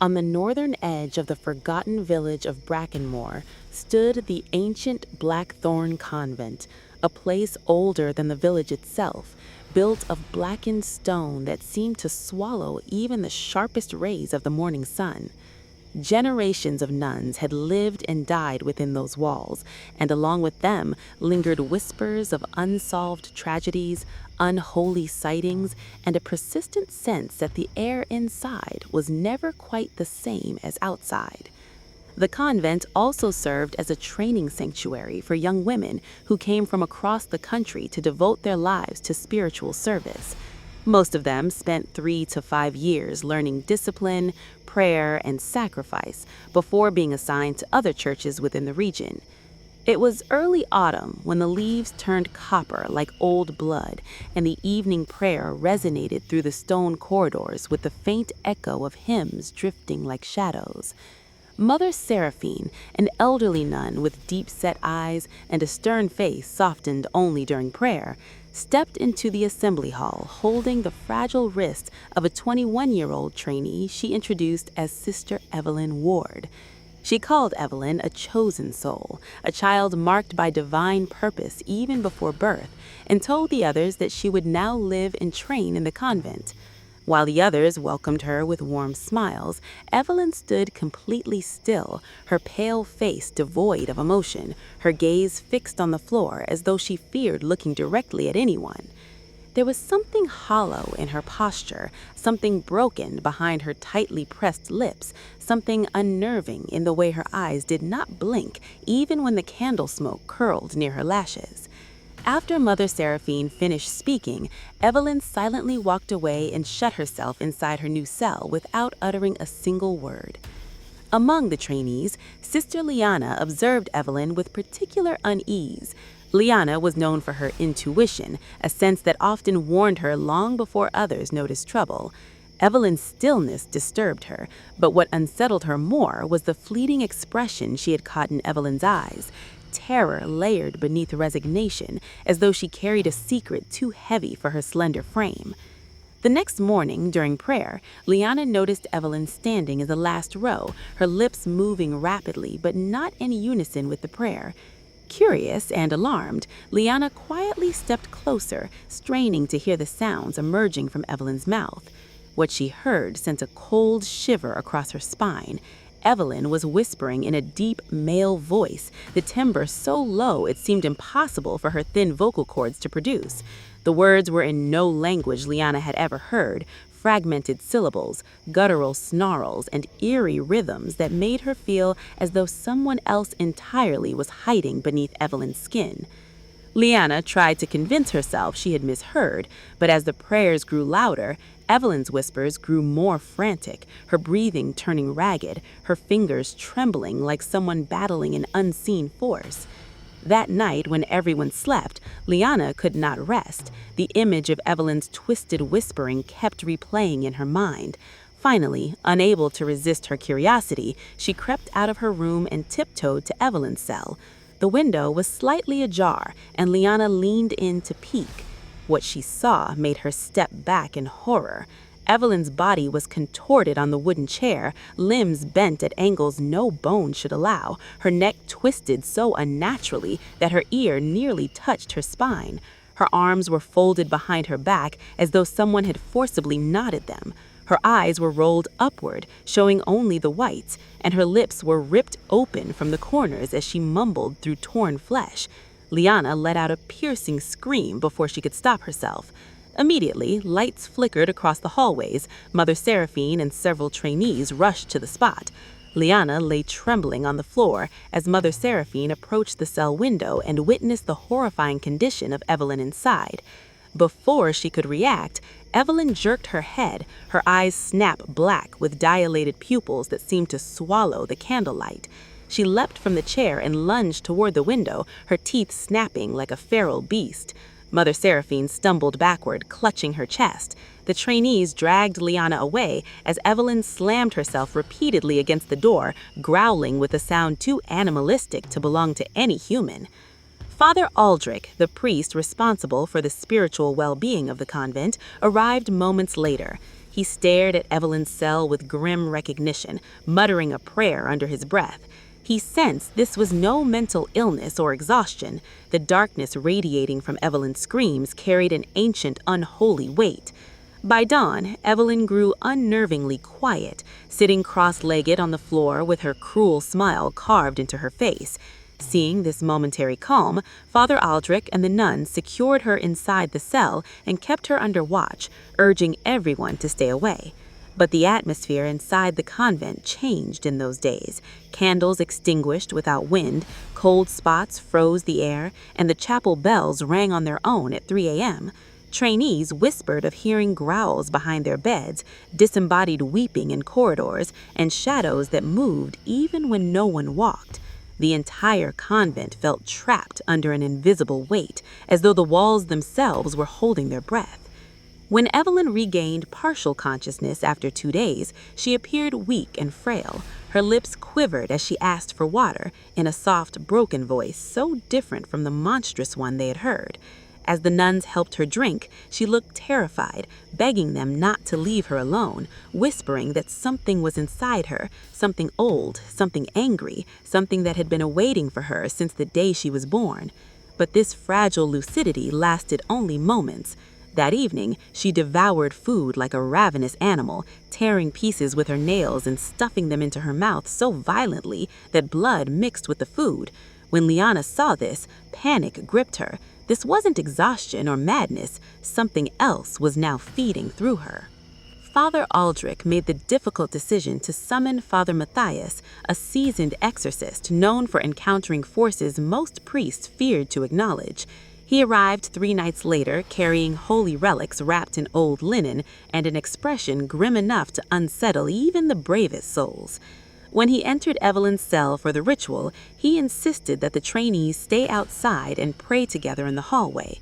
On the northern edge of the forgotten village of Brackenmoor stood the ancient Blackthorn Convent, a place older than the village itself, built of blackened stone that seemed to swallow even the sharpest rays of the morning sun. Generations of nuns had lived and died within those walls, and along with them lingered whispers of unsolved tragedies, unholy sightings, and a persistent sense that the air inside was never quite the same as outside. The convent also served as a training sanctuary for young women who came from across the country to devote their lives to spiritual service. Most of them spent 3 to 5 years learning discipline, prayer, and sacrifice before being assigned to other churches within the region. It was early autumn when the leaves turned copper like old blood, and the evening prayer resonated through the stone corridors with the faint echo of hymns drifting like shadows. Mother Seraphine, an elderly nun with deep-set eyes and a stern face softened only during prayer, stepped into the assembly hall holding the fragile wrist of a 21-year-old trainee she introduced as Sister Evelyn Ward. She called Evelyn a chosen soul, a child marked by divine purpose even before birth, and told the others that she would now live and train in the convent. While the others welcomed her with warm smiles, Evelyn stood completely still, her pale face devoid of emotion, her gaze fixed on the floor as though she feared looking directly at anyone. There was something hollow in her posture, something broken behind her tightly pressed lips, something unnerving in the way her eyes did not blink even when the candle smoke curled near her lashes. After Mother Seraphine finished speaking, Evelyn silently walked away and shut herself inside her new cell without uttering a single word. Among the trainees, Sister Liana observed Evelyn with particular unease. Liana was known for her intuition, a sense that often warned her long before others noticed trouble. Evelyn's stillness disturbed her, but what unsettled her more was the fleeting expression she had caught in Evelyn's eyes. Terror layered beneath resignation, as though she carried a secret too heavy for her slender frame. The next morning, during prayer, Liana noticed Evelyn standing in the last row, her lips moving rapidly but not in unison with the prayer. Curious and alarmed, Liana quietly stepped closer, straining to hear the sounds emerging from Evelyn's mouth. What she heard sent a cold shiver across her spine. Evelyn was whispering in a deep male voice, the timbre so low it seemed impossible for her thin vocal cords to produce. The words were in no language Liana had ever heard, fragmented syllables, guttural snarls, and eerie rhythms that made her feel as though someone else entirely was hiding beneath Evelyn's skin. Liana tried to convince herself she had misheard, but as the prayers grew louder, Evelyn's whispers grew more frantic, her breathing turning ragged, her fingers trembling like someone battling an unseen force. That night, when everyone slept, Liana could not rest. The image of Evelyn's twisted whispering kept replaying in her mind. Finally, unable to resist her curiosity, she crept out of her room and tiptoed to Evelyn's cell. The window was slightly ajar, and Liana leaned in to peek. What she saw made her step back in horror. Evelyn's body was contorted on the wooden chair, limbs bent at angles no bone should allow, her neck twisted so unnaturally that her ear nearly touched her spine. Her arms were folded behind her back as though someone had forcibly knotted them. Her eyes were rolled upward, showing only the whites, and her lips were ripped open from the corners as she mumbled through torn flesh. Liana let out a piercing scream before she could stop herself. Immediately, lights flickered across the hallways. Mother Seraphine and several trainees rushed to the spot. Liana lay trembling on the floor as Mother Seraphine approached the cell window and witnessed the horrifying condition of Evelyn inside. Before she could react, Evelyn jerked her head, her eyes snap black with dilated pupils that seemed to swallow the candlelight. She leapt from the chair and lunged toward the window, her teeth snapping like a feral beast. Mother Seraphine stumbled backward, clutching her chest. The trainees dragged Liana away as Evelyn slammed herself repeatedly against the door, growling with a sound too animalistic to belong to any human. Father Aldrich, the priest responsible for the spiritual well-being of the convent, arrived moments later. He He stared at Evelyn's cell with grim recognition, muttering a prayer under his breath. He sensed this was no mental illness or exhaustion. The darkness radiating from Evelyn's screams carried an ancient, unholy weight. By dawn, Evelyn grew unnervingly quiet, sitting cross-legged on the floor with her cruel smile carved into her face. Seeing this momentary calm, Father Aldrich and the nuns secured her inside the cell and kept her under watch, urging everyone to stay away. But the atmosphere inside the convent changed in those days. Candles extinguished without wind, cold spots froze the air, and the chapel bells rang on their own at 3 a.m. Trainees whispered of hearing growls behind their beds, disembodied weeping in corridors, and shadows that moved even when no one walked. The entire convent felt trapped under an invisible weight, as though the walls themselves were holding their breath. When Evelyn regained partial consciousness after 2 days, she appeared weak and frail. Her lips quivered as she asked for water, in a soft, broken voice so different from the monstrous one they had heard. As the nuns helped her drink, she looked terrified, begging them not to leave her alone, whispering that something was inside her, something old, something angry, something that had been awaiting for her since the day she was born. But this fragile lucidity lasted only moments. That evening, she devoured food like a ravenous animal, tearing pieces with her nails and stuffing them into her mouth so violently that blood mixed with the food. When Liana saw this, panic gripped her. This wasn't exhaustion or madness. Something else was now feeding through her. Father Aldrich made the difficult decision to summon Father Matthias, a seasoned exorcist known for encountering forces most priests feared to acknowledge. He arrived 3 nights later, carrying holy relics wrapped in old linen and an expression grim enough to unsettle even the bravest souls. When he entered Evelyn's cell for the ritual, he insisted that the trainees stay outside and pray together in the hallway.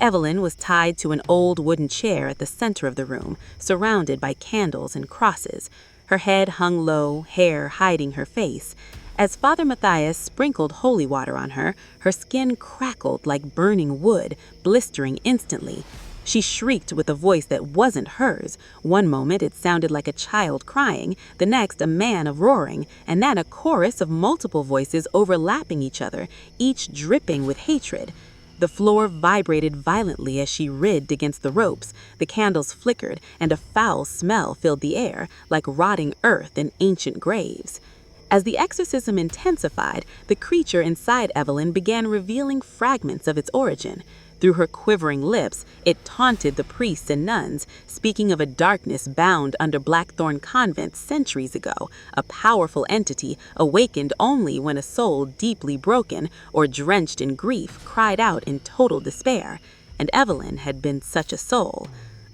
Evelyn was tied to an old wooden chair at the center of the room, surrounded by candles and crosses. Her head hung low, hair hiding her face. As Father Matthias sprinkled holy water on her, her skin crackled like burning wood, blistering instantly. She shrieked with a voice that wasn't hers. One moment it sounded like a child crying, the next a man roaring, and then a chorus of multiple voices overlapping each other, each dripping with hatred. The floor vibrated violently as she writhed against the ropes. The candles flickered, and a foul smell filled the air, like rotting earth in ancient graves. As the exorcism intensified, the creature inside Evelyn began revealing fragments of its origin. Through her quivering lips, it taunted the priests and nuns, speaking of a darkness bound under Blackthorn Convent centuries ago, a powerful entity awakened only when a soul deeply broken or drenched in grief cried out in total despair. And Evelyn had been such a soul.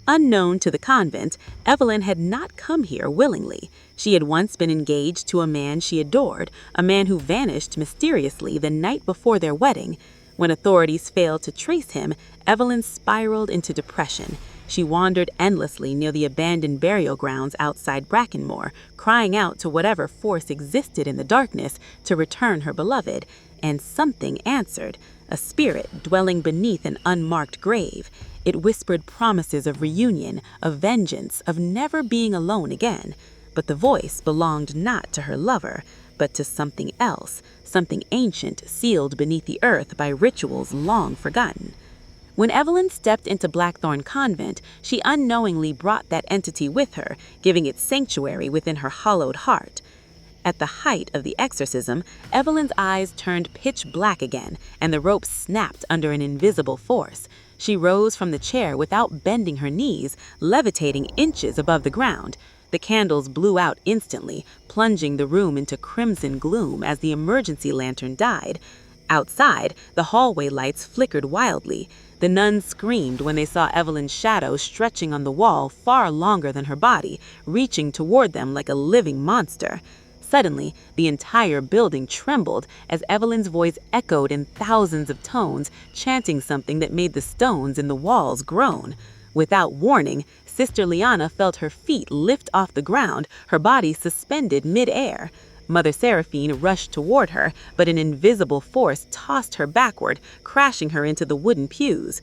Unknown to the convent, Evelyn had not come here willingly. She had once been engaged to a man she adored, a man who vanished mysteriously the night before their wedding. When authorities failed to trace him, Evelyn spiraled into depression. She wandered endlessly near the abandoned burial grounds outside Brackenmoor, crying out to whatever force existed in the darkness to return her beloved. And something answered, a spirit dwelling beneath an unmarked grave. It whispered promises of reunion, of vengeance, of never being alone again. But the voice belonged not to her lover, but to something else, something ancient sealed beneath the earth by rituals long forgotten. When Evelyn stepped into Blackthorn Convent, she unknowingly brought that entity with her, giving it sanctuary within her hollowed heart. At the height of the exorcism, Evelyn's eyes turned pitch black again, and the rope snapped under an invisible force. She rose from the chair without bending her knees, levitating inches above the ground. The candles blew out instantly, plunging the room into crimson gloom as the emergency lantern died. Outside, the hallway lights flickered wildly. The nuns screamed when they saw Evelyn's shadow stretching on the wall far longer than her body, reaching toward them like a living monster. Suddenly, the entire building trembled as Evelyn's voice echoed in thousands of tones, chanting something that made the stones in the walls groan. Without warning, Sister Liana felt her feet lift off the ground, her body suspended mid-air. Mother Seraphine rushed toward her, but an invisible force tossed her backward, crashing her into the wooden pews.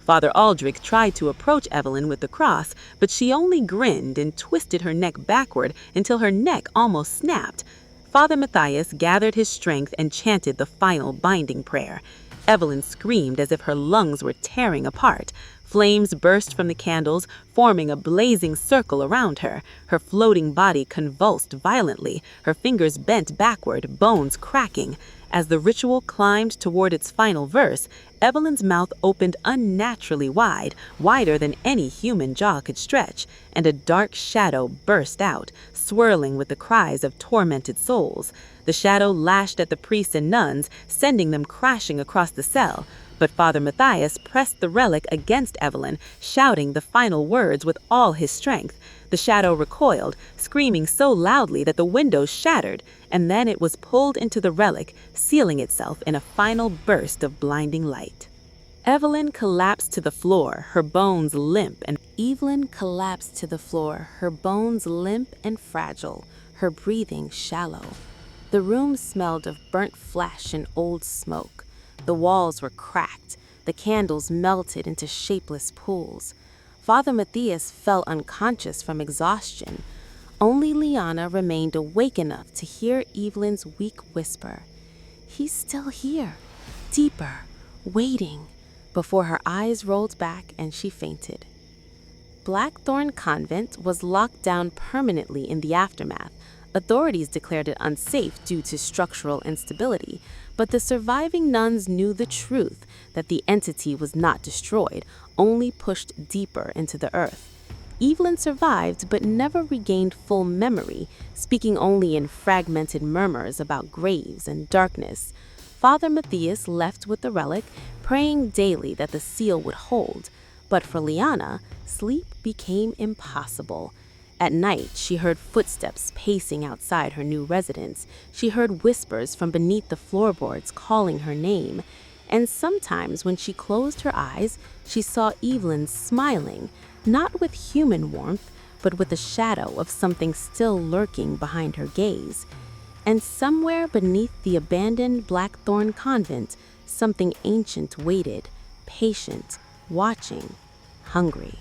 Father Aldrich tried to approach Evelyn with the cross, but she only grinned and twisted her neck backward until her neck almost snapped. Father Matthias gathered his strength and chanted the final binding prayer. Evelyn screamed as if her lungs were tearing apart. Flames burst from the candles, forming a blazing circle around her. Her floating body convulsed violently, her fingers bent backward, bones cracking. As the ritual climbed toward its final verse, Evelyn's mouth opened unnaturally wide, wider than any human jaw could stretch, and a dark shadow burst out, swirling with the cries of tormented souls. The shadow lashed at the priests and nuns, sending them crashing across the cell. But Father Matthias pressed the relic against Evelyn, shouting the final words with all his strength. The shadow recoiled, screaming so loudly that the windows shattered, and then it was pulled into the relic, sealing itself in a final burst of blinding light. Evelyn collapsed to the floor, her bones limp and fragile, her breathing shallow. The room smelled of burnt flesh and old smoke. The walls were cracked, the candles melted into shapeless pools. Father Matthias fell unconscious from exhaustion. Only Liana remained awake enough to hear Evelyn's weak whisper, "He's still here," deeper, waiting, before her eyes rolled back and she fainted. Blackthorn Convent was locked down permanently in the aftermath. Authorities declared it unsafe due to structural instability, but the surviving nuns knew the truth, that the entity was not destroyed, only pushed deeper into the earth. Evelyn survived but never regained full memory, speaking only in fragmented murmurs about graves and darkness. Father Matthias left with the relic, praying daily that the seal would hold. But for Liana, sleep became impossible. At night, she heard footsteps pacing outside her new residence. She heard whispers from beneath the floorboards calling her name. And sometimes when she closed her eyes, she saw Evelyn smiling, not with human warmth, but with the shadow of something still lurking behind her gaze. And somewhere beneath the abandoned Blackthorn Convent, something ancient waited, patient, watching, hungry.